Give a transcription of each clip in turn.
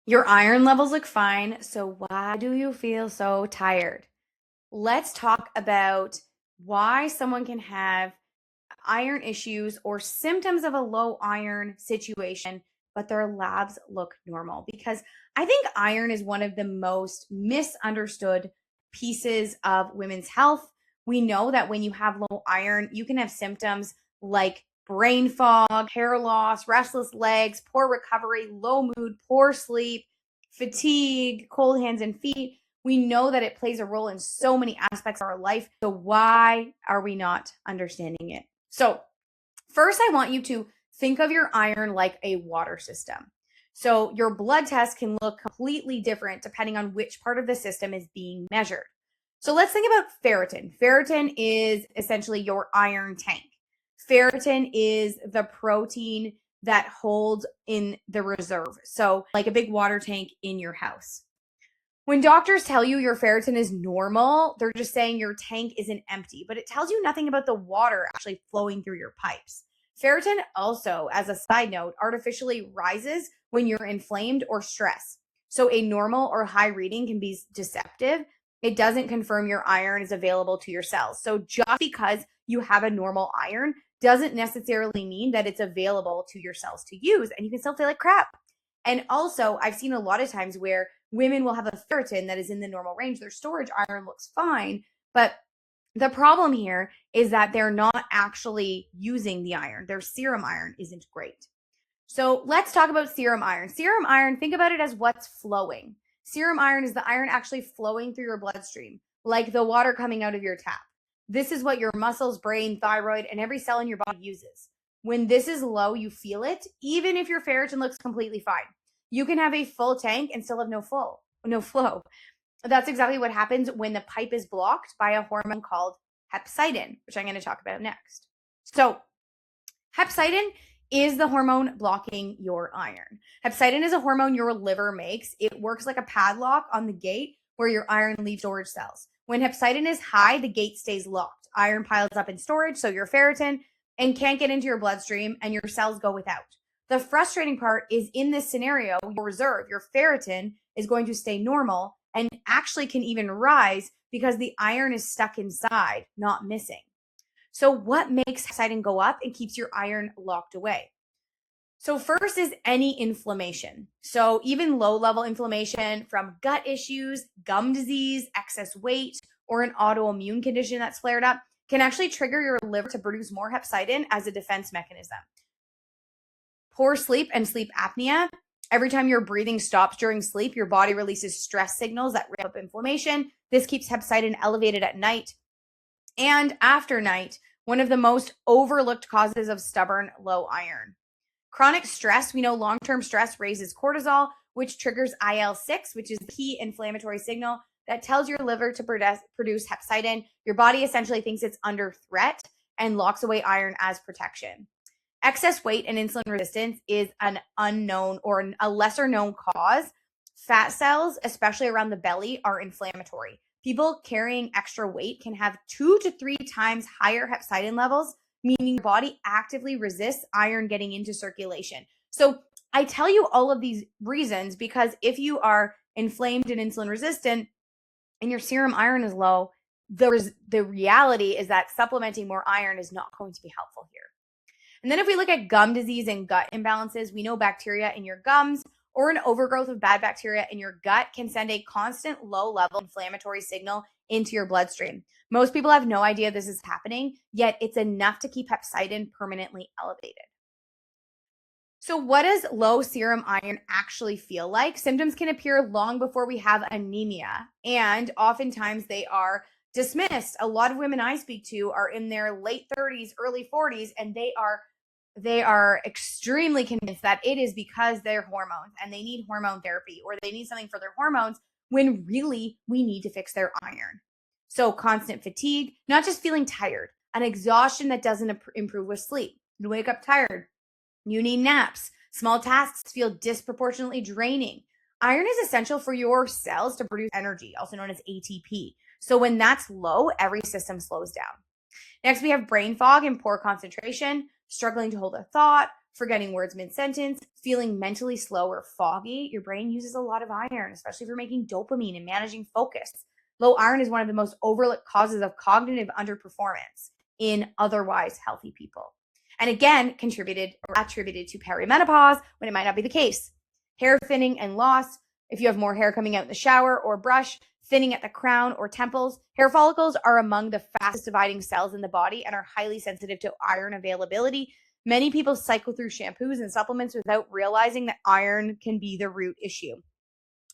Your iron levels look fine, so why do you feel so tired? Let's talk about why someone can have iron issues or symptoms of a low iron situation, but their labs look normal. Because I think iron is one of the most misunderstood pieces of women's health. We know that when you have low iron, you can have symptoms like brain fog, hair loss, restless legs, poor recovery, low mood, poor sleep, fatigue, cold hands and feet. We know that it plays a role in so many aspects of our life. So why are we not understanding it? So first, I want you to think of your iron like a water system. So your blood test can look completely different depending on which part of the system is being measured. So let's think about ferritin. Ferritin is essentially your iron tank. Ferritin is the protein that holds in the reserve. So like a big water tank in your house. When doctors tell you your ferritin is normal, they're just saying your tank isn't empty, but it tells you nothing about the water actually flowing through your pipes. Ferritin also, as a side note, artificially rises when you're inflamed or stressed. So a normal or high reading can be deceptive. It doesn't confirm your iron is available to your cells. So just because you have a normal iron doesn't necessarily mean that it's available to your cells to use, and you can still feel like crap. And also, I've seen a lot of times where women will have a ferritin that is in the normal range. Their storage iron looks fine, but the problem here is that they're not actually using the iron. Their serum iron isn't great. So let's talk about serum iron. Serum iron, think about it as what's flowing. Serum iron is the iron actually flowing through your bloodstream, like the water coming out of your tap. This is what your muscles, brain, thyroid, and every cell in your body uses. When this is low, you feel it, even if your ferritin looks completely fine. You can have a full tank and still have no flow. That's exactly what happens when the pipe is blocked by a hormone called hepcidin, which I'm going to talk about next. So hepcidin is the hormone blocking your iron. Hepcidin is a hormone your liver makes. It works like a padlock on the gate where your iron leaves storage cells. When hepcidin is high, the gate stays locked. Iron piles up in storage, so your ferritin, and can't get into your bloodstream, and your cells go without. The frustrating part is in this scenario, your reserve, your ferritin, is going to stay normal and actually can even rise because the iron is stuck inside, not missing. So what makes hepcidin go up and keeps your iron locked away? So first is any inflammation. So even low-level inflammation from gut issues, gum disease, excess weight, or an autoimmune condition that's flared up can actually trigger your liver to produce more hepcidin as a defense mechanism. Poor sleep and sleep apnea. Every time your breathing stops during sleep, your body releases stress signals that ramp up inflammation. This keeps hepcidin elevated at night and after night, one of the most overlooked causes of stubborn low iron. Chronic stress, we know long-term stress raises cortisol, which triggers IL-6, which is the key inflammatory signal that tells your liver to produce hepcidin. Your body essentially thinks it's under threat and locks away iron as protection. Excess weight and insulin resistance is an unknown or a lesser known cause. Fat cells, especially around the belly, are inflammatory. People carrying extra weight can have 2 to 3 times higher hepcidin levels, meaning your body actively resists iron getting into circulation. So I tell you all of these reasons because if you are inflamed and insulin resistant and your serum iron is low, the reality is that supplementing more iron is not going to be helpful here. And then if we look at gum disease and gut imbalances, we know bacteria in your gums or an overgrowth of bad bacteria in your gut can send a constant low-level inflammatory signal into your bloodstream. Most people have no idea this is happening, yet it's enough to keep hepcidin permanently elevated. So what does low serum iron actually feel like? Symptoms can appear long before we have anemia, and oftentimes they are dismissed. A lot of women I speak to are in their late 30s, early 40s, and they are extremely convinced that it is because they're hormones and they need hormone therapy or they need something for their hormones when really we need to fix their iron. So constant fatigue, not just feeling tired, an exhaustion that doesn't improve with sleep. You wake up tired. You need naps. Small tasks feel disproportionately draining. Iron is essential for your cells to produce energy, also known as ATP. So when that's low, every system slows down. Next, we have brain fog and poor concentration, struggling to hold a thought, forgetting words mid-sentence, feeling mentally slow or foggy. Your brain uses a lot of iron, especially if you're making dopamine and managing focus. Low iron is one of the most overlooked causes of cognitive underperformance in otherwise healthy people. And again, contributed or attributed to perimenopause when it might not be the case. Hair thinning and loss. If you have more hair coming out in the shower or brush, thinning at the crown or temples. Hair follicles are among the fastest dividing cells in the body and are highly sensitive to iron availability. Many people cycle through shampoos and supplements without realizing that iron can be the root issue.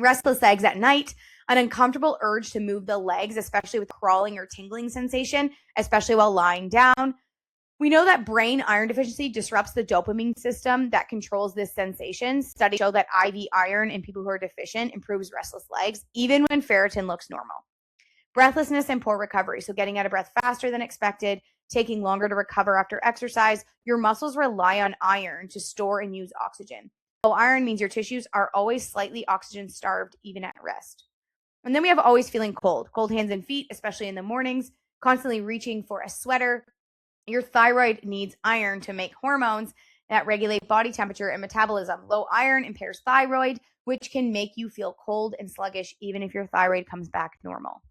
Restless legs at night, an uncomfortable urge to move the legs, especially with crawling or tingling sensation, especially while lying down. We know that brain iron deficiency disrupts the dopamine system that controls this sensation. Studies show that IV iron in people who are deficient improves restless legs, even when ferritin looks normal. Breathlessness and poor recovery. So getting out of breath faster than expected, taking longer to recover after exercise. Your muscles rely on iron to store and use oxygen. Low iron means your tissues are always slightly oxygen starved, even at rest. And then we have always feeling cold hands and feet, especially in the mornings, constantly reaching for a sweater. Your thyroid needs iron to make hormones that regulate body temperature and metabolism. Low iron impairs thyroid, which can make you feel cold and sluggish, even if your thyroid comes back normal.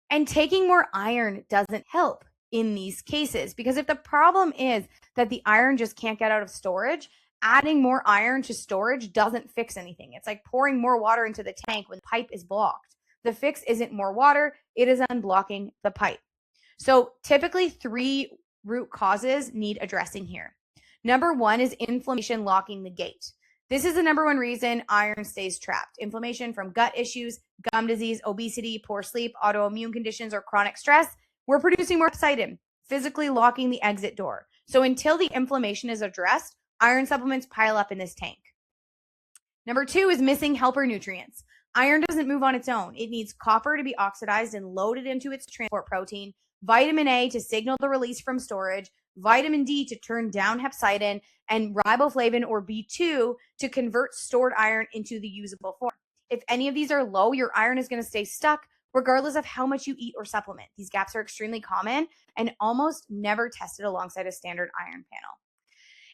And taking more iron doesn't help in these cases, because if the problem is that the iron just can't get out of storage, adding more iron to storage doesn't fix anything. It's like pouring more water into the tank when the pipe is blocked. The fix isn't more water, it is unblocking the pipe. So typically 3 root causes need addressing here. Number 1 is inflammation locking the gate. This is the number 1 reason iron stays trapped. Inflammation from gut issues, gum disease, obesity, poor sleep, autoimmune conditions, or chronic stress. We're producing more hepcidin, physically locking the exit door. So until the inflammation is addressed, iron supplements pile up in this tank. Number 2 is missing helper nutrients. Iron doesn't move on its own. It needs copper to be oxidized and loaded into its transport protein, vitamin A to signal the release from storage, vitamin D to turn down hepcidin, and riboflavin or B2 to convert stored iron into the usable form. If any of these are low, your iron is going to stay stuck regardless of how much you eat or supplement. These gaps are extremely common and almost never tested alongside a standard iron panel.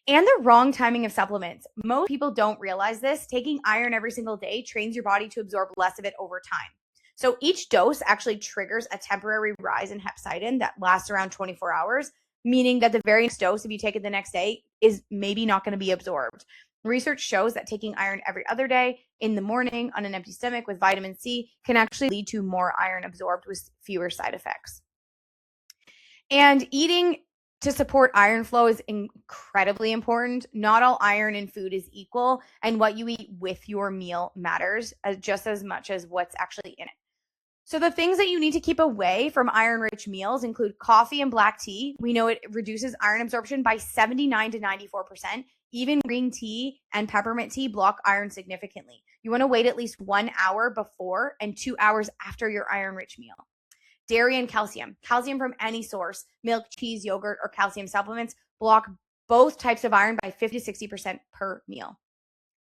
And the wrong timing of supplements. Most people don't realize this. Taking iron every single day trains your body to absorb less of it over time. So each dose actually triggers a temporary rise in hepcidin that lasts around 24 hours, meaning that the very next dose, if you take it the next day, is maybe not going to be absorbed. Research shows that taking iron every other day in the morning on an empty stomach with vitamin C can actually lead to more iron absorbed with fewer side effects. And eating to support iron flow is incredibly important. Not all iron in food is equal, and what you eat with your meal matters just as much as what's actually in it. So the things that you need to keep away from iron-rich meals include coffee and black tea. We know it reduces iron absorption by 79 to 94%. Even green tea and peppermint tea block iron significantly. You want to wait at least 1 hour before and 2 hours after your iron-rich meal. Dairy and calcium. Calcium from any source, milk, cheese, yogurt, or calcium supplements block both types of iron by 50 to 60% per meal.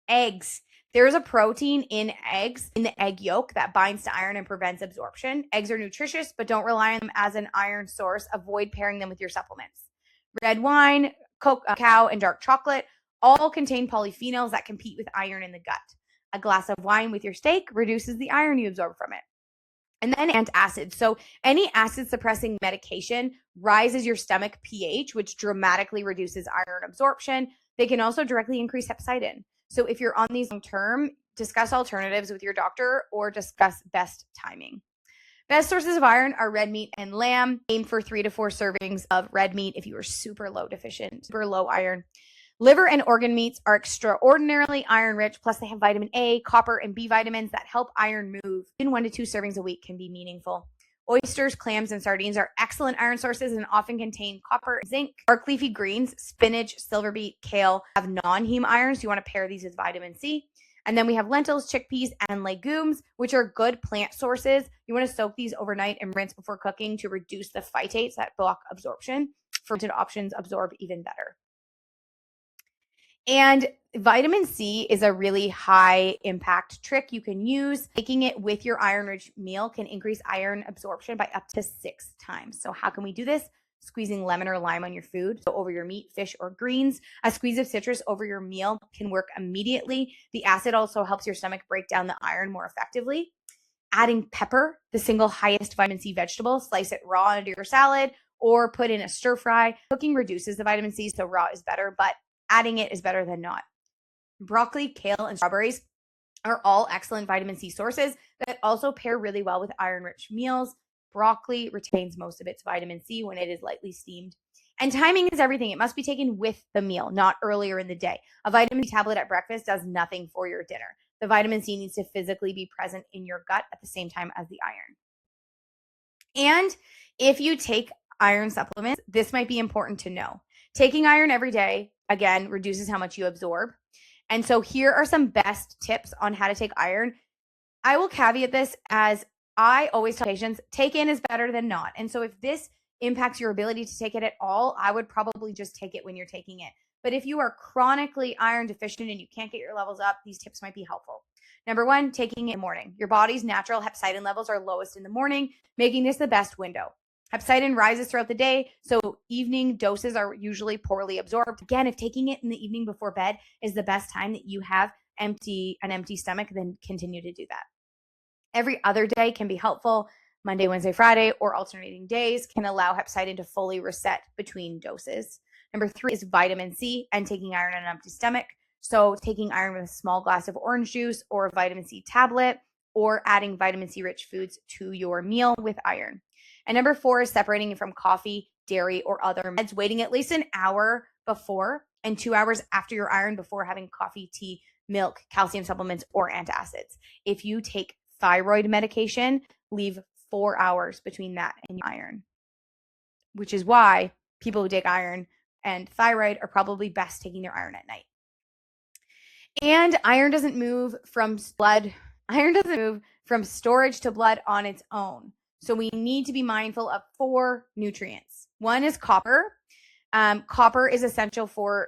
Eggs. There's a protein in eggs, in the egg yolk, that binds to iron and prevents absorption. Eggs are nutritious, but don't rely on them as an iron source. Avoid pairing them with your supplements. Red wine, cacao, and dark chocolate all contain polyphenols that compete with iron in the gut. A glass of wine with your steak reduces the iron you absorb from it. And then antacids. So any acid-suppressing medication rises your stomach pH, which dramatically reduces iron absorption. They can also directly increase hepcidin. So if you're on these long-term, discuss alternatives with your doctor or discuss best timing. Best sources of iron are red meat and lamb. Aim for 3 to 4 servings of red meat if you are super low iron. Liver and organ meats are extraordinarily iron-rich, plus they have vitamin A, copper, and B vitamins that help iron move. Even 1 to 2 servings a week can be meaningful. Oysters, clams, and sardines are excellent iron sources and often contain copper and zinc. Dark leafy greens, spinach, silver beet, kale have non-heme iron, so you want to pair these with vitamin C. And then we have lentils, chickpeas, and legumes, which are good plant sources. You want to soak these overnight and rinse before cooking to reduce the phytates that block absorption. Fermented options absorb even better. And vitamin C is a really high impact trick you can use. Taking it with your iron-rich meal can increase iron absorption by up to 6 times. So how can we do this? squeezing lemon or lime on your food, so over your meat, fish, or greens. A squeeze of citrus over your meal can work immediately. The acid also helps your stomach break down the iron more effectively. Adding pepper, the single highest vitamin C vegetable, slice it raw into your salad or put in a stir fry. Cooking reduces the vitamin C, so raw is better, but adding it is better than not. Broccoli, kale, and strawberries are all excellent vitamin C sources that also pair really well with iron-rich meals. Broccoli retains most of its vitamin C when it is lightly steamed. And timing is everything. It must be taken with the meal, not earlier in the day. A vitamin C tablet at breakfast does nothing for your dinner. The vitamin C needs to physically be present in your gut at the same time as the iron. And if you take iron supplements, this might be important to know. Taking iron every day, again, reduces how much you absorb. And so here are some best tips on how to take iron. I will caveat this as I always tell patients, take in is better than not. And so if this impacts your ability to take it at all, I would probably just take it when you're taking it. But if you are chronically iron deficient and you can't get your levels up, these tips might be helpful. Number one, taking it in the morning. Your body's natural hepcidin levels are lowest in the morning, making this the best window. Hepcidin rises throughout the day, so evening doses are usually poorly absorbed. Again, if taking it in the evening before bed is the best time that you have an empty stomach, then continue to do that. Every other day can be helpful. Monday, Wednesday, Friday, or alternating days can allow hepcidin to fully reset between doses. Number three is vitamin C and taking iron on an empty stomach. So taking iron with a small glass of orange juice or a vitamin C tablet, or adding vitamin C rich foods to your meal with iron. And number four is separating it from coffee, dairy, or other meds, waiting at least an hour before and 2 hours after your iron before having coffee, tea, milk, calcium supplements, or antacids. If you take thyroid medication, leave 4 hours between that and your iron, which is why people who take iron and thyroid are probably best taking their iron at night. And iron doesn't move from blood. Iron doesn't move from storage to blood on its own. So we need to be mindful of 4 nutrients. One is copper. Copper is essential for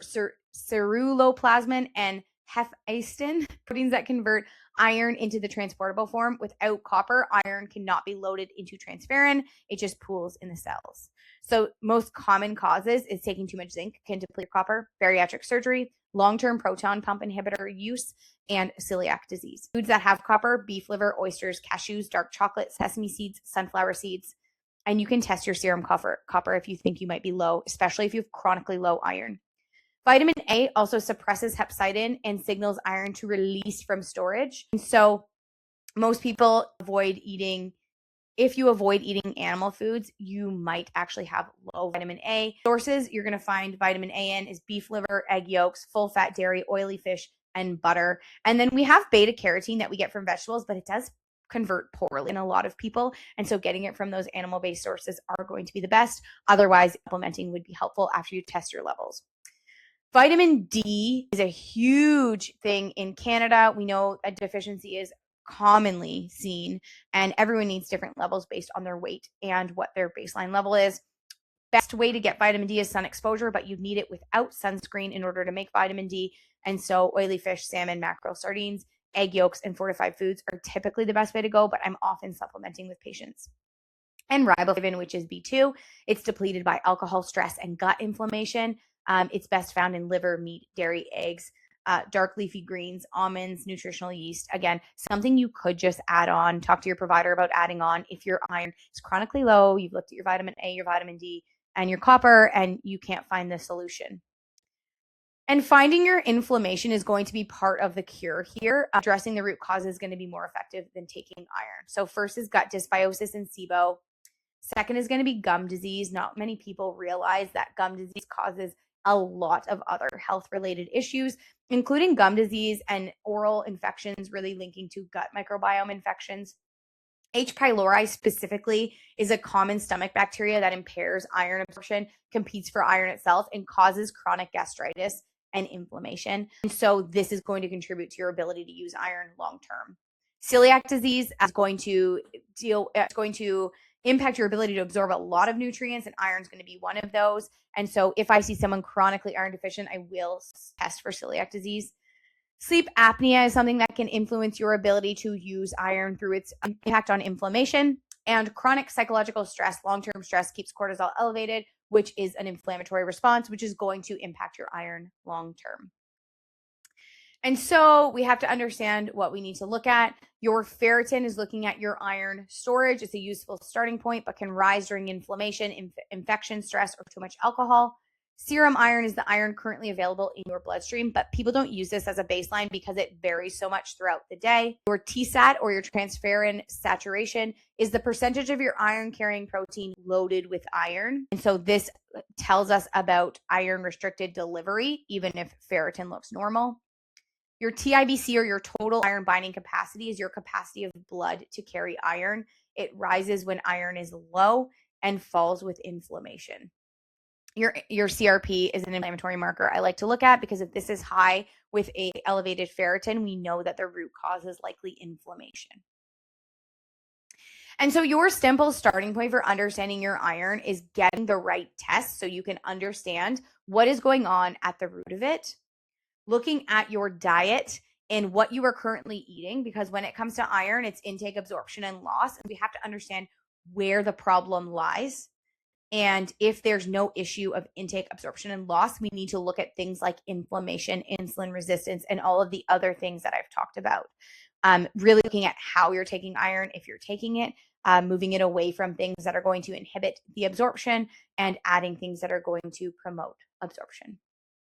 ceruloplasmin and hepcidin, proteins that convert iron into the transportable form. Without copper, iron cannot be loaded into transferrin. It just pools in the cells. So most common causes is taking too much zinc can deplete copper, bariatric surgery, long-term proton pump inhibitor use, and celiac disease. Foods that have copper: beef liver, oysters, cashews, dark chocolate, sesame seeds, sunflower seeds. And you can test your serum copper if you think you might be low, especially if you have chronically low iron. Vitamin A also suppresses hepcidin and signals iron to release from storage. And so most people avoid eating. If you avoid eating animal foods, you might actually have low vitamin A. Sources you're going to find vitamin A in is beef liver, egg yolks, full fat dairy, oily fish, and butter. And then we have beta carotene that we get from vegetables, but it does convert poorly in a lot of people. And so getting it from those animal-based sources are going to be the best. Otherwise, supplementing would be helpful after you test your levels. Vitamin D is a huge thing in Canada. We know a deficiency is commonly seen, and everyone needs different levels based on their weight and what their baseline level is. Best way to get vitamin D is sun exposure, but you need it without sunscreen in order to make vitamin D. And so oily fish, salmon, mackerel, sardines, egg yolks, and fortified foods are typically the best way to go, but I'm often supplementing with patients. And riboflavin, which is B2, it's depleted by alcohol, stress, and gut inflammation. It's best found in liver, meat, dairy, eggs, dark leafy greens, almonds, nutritional yeast. Again, something you could just add on. Talk to your provider about adding on if your iron is chronically low, you've looked at your vitamin A, your vitamin D, and your copper, and you can't find the solution. And finding your inflammation is going to be part of the cure here. Addressing the root cause is going to be more effective than taking iron. So first is gut dysbiosis and SIBO. Second is going to be gum disease. Not many people realize that gum disease causes a lot of other health-related issues, including gum disease and oral infections, really linking to gut microbiome infections. H. pylori specifically is a common stomach bacteria that impairs iron absorption, competes for iron itself, and causes chronic gastritis and inflammation. And so this is going to contribute to your ability to use iron long-term. Celiac disease is going to impact your ability to absorb a lot of nutrients, and iron is going to be one of those. And so if I see someone chronically iron deficient, I will test for celiac disease. Sleep apnea is something that can influence your ability to use iron through its impact on inflammation. And chronic psychological stress, long-term stress, keeps cortisol elevated, which is an inflammatory response, which is going to impact your iron long term. And so we have to understand what we need to look at. Your ferritin is looking at your iron storage. It's a useful starting point, but can rise during inflammation, infection, stress, or too much alcohol. Serum iron is the iron currently available in your bloodstream, but people don't use this as a baseline because it varies so much throughout the day. Your TSAT, or your transferrin saturation, is the percentage of your iron-carrying protein loaded with iron. And so this tells us about iron-restricted delivery, even if ferritin looks normal. Your TIBC, or your total iron binding capacity, is your capacity of blood to carry iron. It rises when iron is low and falls with inflammation. Your CRP is an inflammatory marker I like to look at, because if this is high with a elevated ferritin, we know that the root cause is likely inflammation. And so your simple starting point for understanding your iron is getting the right test so you can understand what is going on at the root of it. Looking at your diet and what you are currently eating, because when it comes to iron, it's intake, absorption, and loss. And we have to understand where the problem lies. And if there's no issue of intake, absorption, and loss, we need to look at things like inflammation, insulin resistance, and all of the other things that I've talked about. Really looking at how you're taking iron, if you're taking it, moving it away from things that are going to inhibit the absorption and adding things that are going to promote absorption.